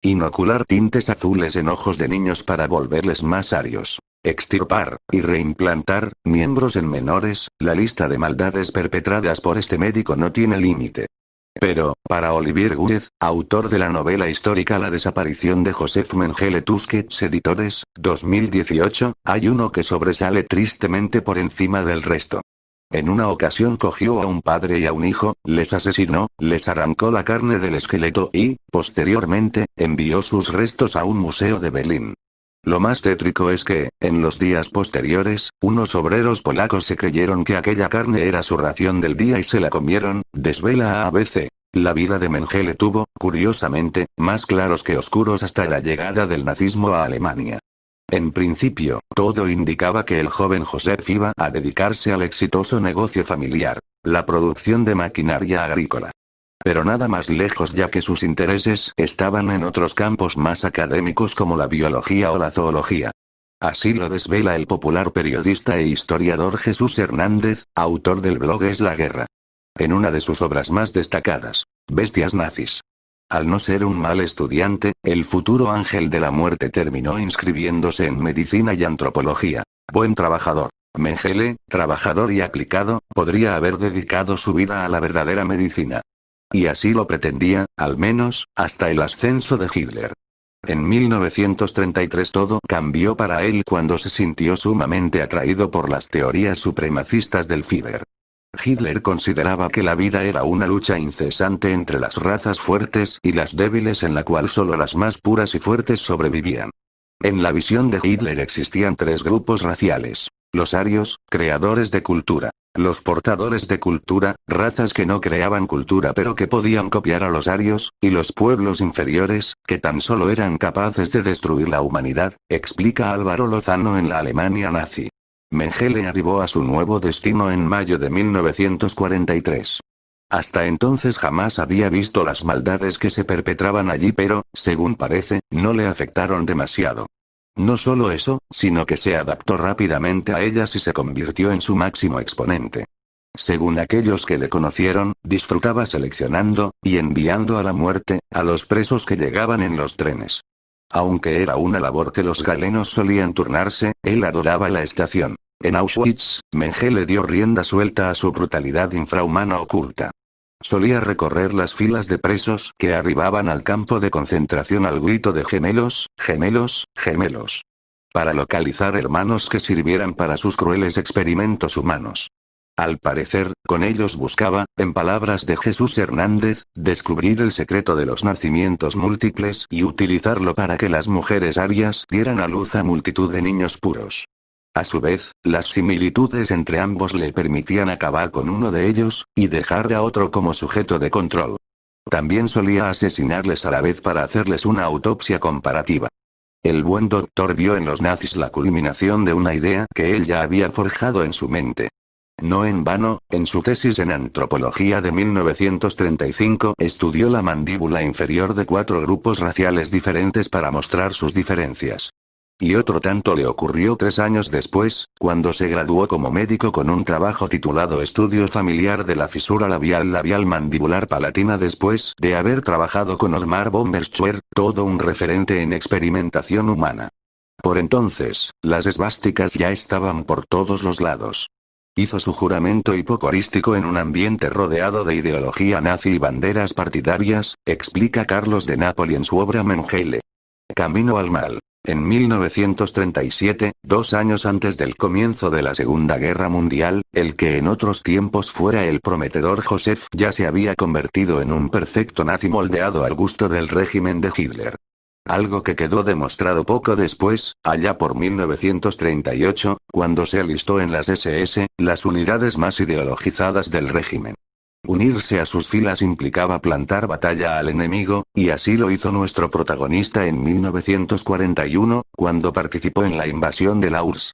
Inocular tintes azules en ojos de niños para volverles más arios. Extirpar, y reimplantar, miembros en menores, la lista de maldades perpetradas por este médico no tiene límite. Pero, para Olivier Gúez, autor de la novela histórica La desaparición de Joseph Mengele Tusquets Editores, 2018, hay uno que sobresale tristemente por encima del resto. En una ocasión cogió a un padre y a un hijo, les asesinó, les arrancó la carne del esqueleto y, posteriormente, envió sus restos a un museo de Berlín. Lo más tétrico es que, en los días posteriores, unos obreros polacos se creyeron que aquella carne era su ración del día y se la comieron, desvela a ABC. La vida de Mengele tuvo, curiosamente, más claros que oscuros hasta la llegada del nazismo a Alemania. En principio, todo indicaba que el joven Joseph iba a dedicarse al exitoso negocio familiar, la producción de maquinaria agrícola. Pero nada más lejos, ya que sus intereses estaban en otros campos más académicos como la biología o la zoología. Así lo desvela el popular periodista e historiador Jesús Hernández, autor del blog Es la Guerra. En una de sus obras más destacadas, Bestias nazis. Al no ser un mal estudiante, el futuro ángel de la muerte terminó inscribiéndose en medicina y antropología. Buen trabajador. Mengele, trabajador y aplicado, podría haber dedicado su vida a la verdadera medicina. Y así lo pretendía, al menos, hasta el ascenso de Hitler. En 1933 todo cambió para él cuando se sintió sumamente atraído por las teorías supremacistas del Führer. Hitler consideraba que la vida era una lucha incesante entre las razas fuertes y las débiles en la cual solo las más puras y fuertes sobrevivían. En la visión de Hitler existían tres grupos raciales. Los arios, creadores de cultura. Los portadores de cultura, razas que no creaban cultura pero que podían copiar a los arios, y los pueblos inferiores, que tan solo eran capaces de destruir la humanidad, explica Álvaro Lozano en la Alemania nazi. Mengele arribó a su nuevo destino en mayo de 1943. Hasta entonces jamás había visto las maldades que se perpetraban allí, pero, según parece, no le afectaron demasiado. No solo eso, sino que se adaptó rápidamente a ellas y se convirtió en su máximo exponente. Según aquellos que le conocieron, disfrutaba seleccionando, y enviando a la muerte, a los presos que llegaban en los trenes. Aunque era una labor que los galenos solían turnarse, él adoraba la estación. En Auschwitz, Mengele dio rienda suelta a su brutalidad infrahumana oculta. Solía recorrer las filas de presos que arribaban al campo de concentración al grito de gemelos, gemelos, gemelos. Para localizar hermanos que sirvieran para sus crueles experimentos humanos. Al parecer, con ellos buscaba, en palabras de Jesús Hernández, descubrir el secreto de los nacimientos múltiples y utilizarlo para que las mujeres arias dieran a luz a multitud de niños puros. A su vez, las similitudes entre ambos le permitían acabar con uno de ellos, y dejar a otro como sujeto de control. También solía asesinarles a la vez para hacerles una autopsia comparativa. El buen doctor vio en los nazis la culminación de una idea que él ya había forjado en su mente. No en vano, en su tesis en antropología de 1935 estudió la mandíbula inferior de 4 grupos raciales diferentes para mostrar sus diferencias. Y otro tanto le ocurrió 3 años después, cuando se graduó como médico con un trabajo titulado Estudio familiar de la fisura labial mandibular palatina después de haber trabajado con Otmar von Berchtesgaden, todo un referente en experimentación humana. Por entonces, las esvásticas ya estaban por todos los lados. Hizo su juramento hipocorístico en un ambiente rodeado de ideología nazi y banderas partidarias, explica Carlos de Napoli en su obra Mengele. Camino al mal. En 1937, 2 años antes del comienzo de la Segunda Guerra Mundial, el que en otros tiempos fuera el prometedor Joseph ya se había convertido en un perfecto nazi moldeado al gusto del régimen de Hitler. Algo que quedó demostrado poco después, allá por 1938, cuando se alistó en las SS, las unidades más ideologizadas del régimen. Unirse a sus filas implicaba plantar batalla al enemigo, y así lo hizo nuestro protagonista en 1941, cuando participó en la invasión de la URSS.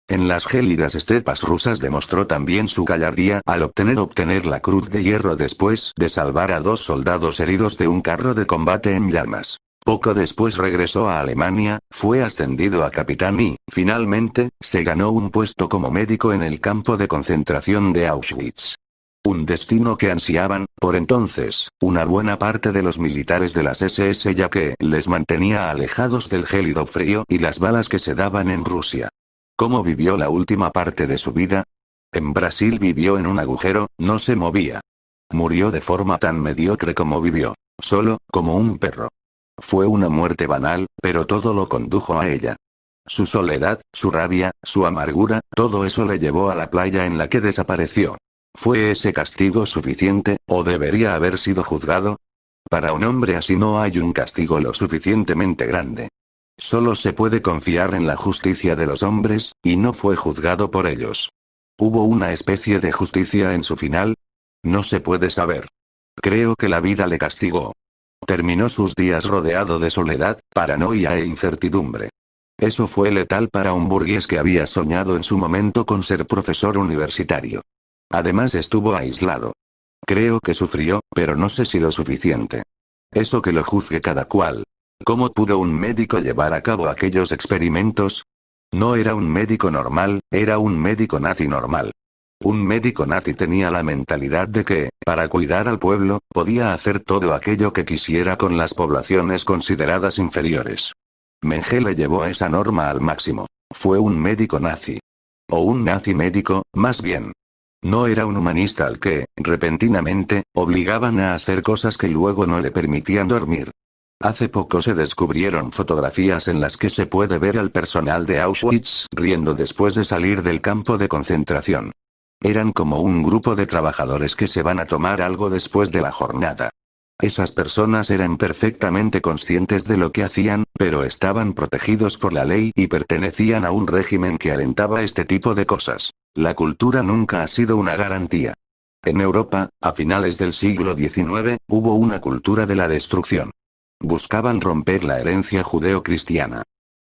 En las gélidas estepas rusas demostró también su gallardía al obtener la Cruz de Hierro después de salvar a 2 soldados heridos de un carro de combate en llamas. Poco después regresó a Alemania, fue ascendido a capitán y, finalmente, se ganó un puesto como médico en el campo de concentración de Auschwitz. Un destino que ansiaban, por entonces, una buena parte de los militares de las SS, ya que les mantenía alejados del gélido frío y las balas que se daban en Rusia. ¿Cómo vivió la última parte de su vida? En Brasil vivió en un agujero, no se movía. Murió de forma tan mediocre como vivió, solo, como un perro. Fue una muerte banal, pero todo lo condujo a ella. Su soledad, su rabia, su amargura, todo eso le llevó a la playa en la que desapareció. ¿Fue ese castigo suficiente, o debería haber sido juzgado? Para un hombre así no hay un castigo lo suficientemente grande. Solo se puede confiar en la justicia de los hombres, y no fue juzgado por ellos. ¿Hubo una especie de justicia en su final? No se puede saber. Creo que la vida le castigó. Terminó sus días rodeado de soledad, paranoia e incertidumbre. Eso fue letal para un burgués que había soñado en su momento con ser profesor universitario. Además estuvo aislado. Creo que sufrió, pero no sé si lo suficiente. Eso que lo juzgue cada cual. ¿Cómo pudo un médico llevar a cabo aquellos experimentos? No era un médico normal, era un médico nazi normal. Un médico nazi tenía la mentalidad de que, para cuidar al pueblo, podía hacer todo aquello que quisiera con las poblaciones consideradas inferiores. Mengele llevó esa norma al máximo. Fue un médico nazi. O un nazi médico, más bien. No era un humanista al que, repentinamente, obligaban a hacer cosas que luego no le permitían dormir. Hace poco se descubrieron fotografías en las que se puede ver al personal de Auschwitz riendo después de salir del campo de concentración. Eran como un grupo de trabajadores que se van a tomar algo después de la jornada. Esas personas eran perfectamente conscientes de lo que hacían, pero estaban protegidos por la ley y pertenecían a un régimen que alentaba este tipo de cosas. La cultura nunca ha sido una garantía. En Europa, a finales del siglo XIX, hubo una cultura de la destrucción. Buscaban romper la herencia judeo-cristiana.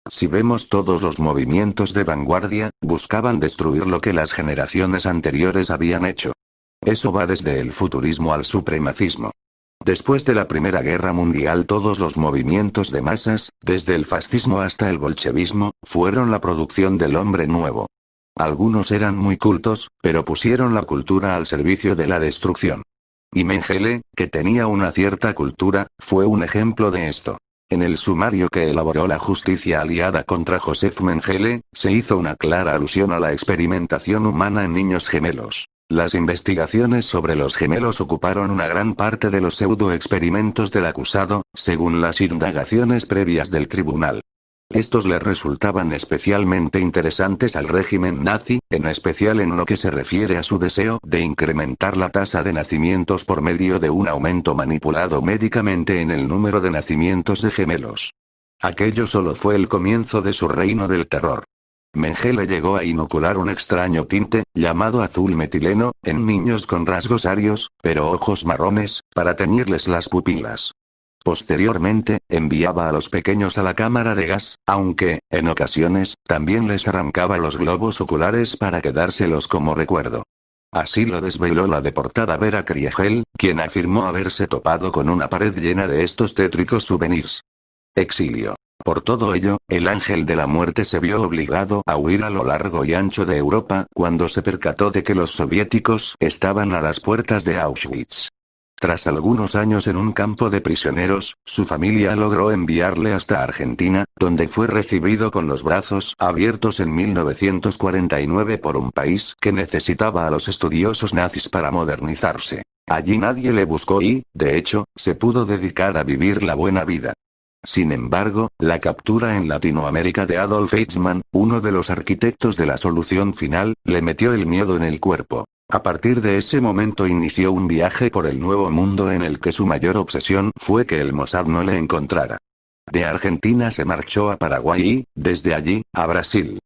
Si vemos todos los movimientos de vanguardia, buscaban destruir lo que las generaciones anteriores habían hecho. Eso va desde el futurismo al supremacismo. Después de la Primera Guerra Mundial todos los movimientos de masas, desde el fascismo hasta el bolchevismo, fueron la producción del hombre nuevo. Algunos eran muy cultos, pero pusieron la cultura al servicio de la destrucción. Y Mengele, que tenía una cierta cultura, fue un ejemplo de esto. En el sumario que elaboró la justicia aliada contra Joseph Mengele, se hizo una clara alusión a la experimentación humana en niños gemelos. Las investigaciones sobre los gemelos ocuparon una gran parte de los pseudo-experimentos del acusado, según las indagaciones previas del tribunal. Estos le resultaban especialmente interesantes al régimen nazi, en especial en lo que se refiere a su deseo de incrementar la tasa de nacimientos por medio de un aumento manipulado médicamente en el número de nacimientos de gemelos. Aquello solo fue el comienzo de su reino del terror. Mengele llegó a inocular un extraño tinte, llamado azul metileno, en niños con rasgos arios, pero ojos marrones, para teñirles las pupilas. Posteriormente, enviaba a los pequeños a la cámara de gas, aunque, en ocasiones, también les arrancaba los globos oculares para quedárselos como recuerdo. Así lo desveló la deportada Vera Kriegel, quien afirmó haberse topado con una pared llena de estos tétricos souvenirs. Exilio. Por todo ello, el ángel de la muerte se vio obligado a huir a lo largo y ancho de Europa cuando se percató de que los soviéticos estaban a las puertas de Auschwitz. Tras algunos años en un campo de prisioneros, su familia logró enviarle hasta Argentina, donde fue recibido con los brazos abiertos en 1949 por un país que necesitaba a los estudiosos nazis para modernizarse. Allí nadie le buscó y, de hecho, se pudo dedicar a vivir la buena vida. Sin embargo, la captura en Latinoamérica de Adolf Eichmann, uno de los arquitectos de la solución final, le metió el miedo en el cuerpo. A partir de ese momento inició un viaje por el nuevo mundo en el que su mayor obsesión fue que el Mossad no le encontrara. De Argentina se marchó a Paraguay y, desde allí, a Brasil.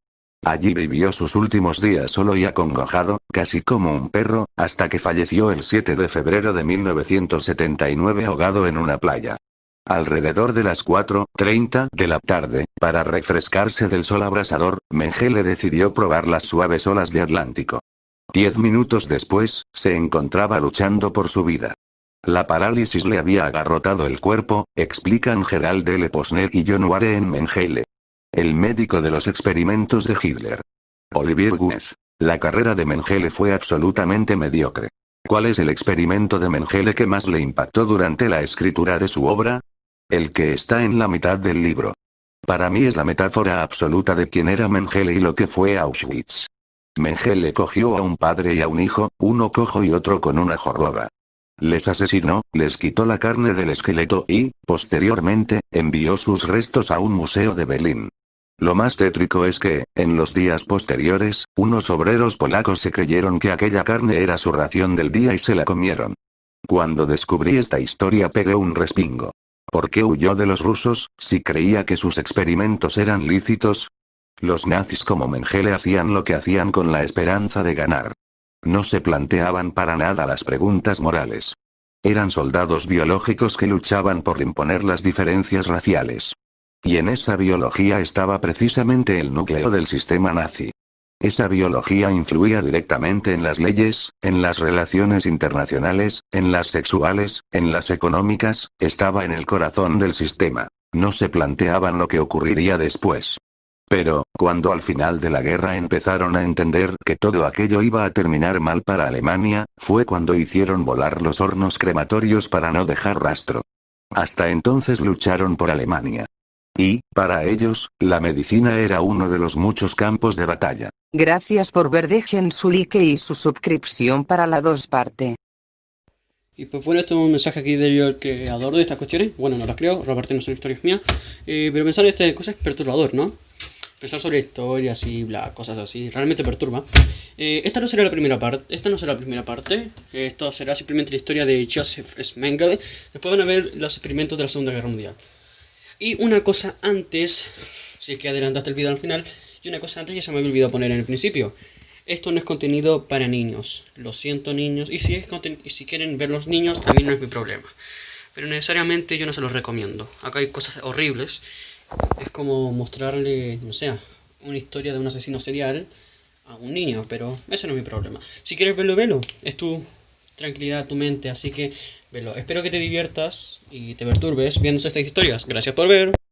Allí vivió sus últimos días solo y acongojado, casi como un perro, hasta que falleció el 7 de febrero de 1979 ahogado en una playa. Alrededor de las 4:30 de la tarde, para refrescarse del sol abrasador, Mengele decidió probar las suaves olas de Atlántico. 10 minutos después, se encontraba luchando por su vida. La parálisis le había agarrotado el cuerpo, explican Gerald L. Posner y John Warren Mengele. El médico de los experimentos de Hitler. Olivier Guez. La carrera de Mengele fue absolutamente mediocre. ¿Cuál es el experimento de Mengele que más le impactó durante la escritura de su obra? El que está en la mitad del libro. Para mí es la metáfora absoluta de quién era Mengele y lo que fue Auschwitz. Mengele cogió a un padre y a un hijo, uno cojo y otro con una joroba. Les asesinó, les quitó la carne del esqueleto y, posteriormente, envió sus restos a un museo de Berlín. Lo más tétrico es que, en los días posteriores, unos obreros polacos se creyeron que aquella carne era su ración del día y se la comieron. Cuando descubrí esta historia pegué un respingo. ¿Por qué huyó de los rusos, si creía que sus experimentos eran lícitos? Los nazis como Mengele hacían lo que hacían con la esperanza de ganar. No se planteaban para nada las preguntas morales. Eran soldados biológicos que luchaban por imponer las diferencias raciales. Y en esa biología estaba precisamente el núcleo del sistema nazi. Esa biología influía directamente en las leyes, en las relaciones internacionales, en las sexuales, en las económicas, estaba en el corazón del sistema. No se planteaban lo que ocurriría después. Pero, cuando al final de la guerra empezaron a entender que todo aquello iba a terminar mal para Alemania, fue cuando hicieron volar los hornos crematorios para no dejar rastro. Hasta entonces lucharon por Alemania. Y, para ellos, la medicina era uno de los muchos campos de batalla. Gracias por ver, dejen su like y su suscripción para la 2 parte. Y pues bueno, esto es un mensaje aquí de yo, el creador de estas cuestiones. Bueno, no las creo, Roberto no son historias mías. Pero pensar en estas cosas es perturbador, ¿no? Pensar sobre historias y bla, cosas así, realmente perturba. Esta no será la primera parte. Esto será simplemente la historia de Joseph Mengele. Después van a ver los experimentos de la Segunda Guerra Mundial. Y una cosa antes, si es que adelantaste el video al final, y una cosa antes que se me había olvidado poner en el principio. Esto no es contenido para niños. Lo siento, niños. Y si quieren ver los niños, a mí no es mi problema. Pero necesariamente yo no se los recomiendo. Acá hay cosas horribles. Es como mostrarle, no sé, una historia de un asesino serial a un niño, pero ese no es mi problema. Si quieres verlo, velo. Es tu tranquilidad, tu mente, así que velo. Espero que te diviertas y te perturbes viendo estas historias. Gracias por ver.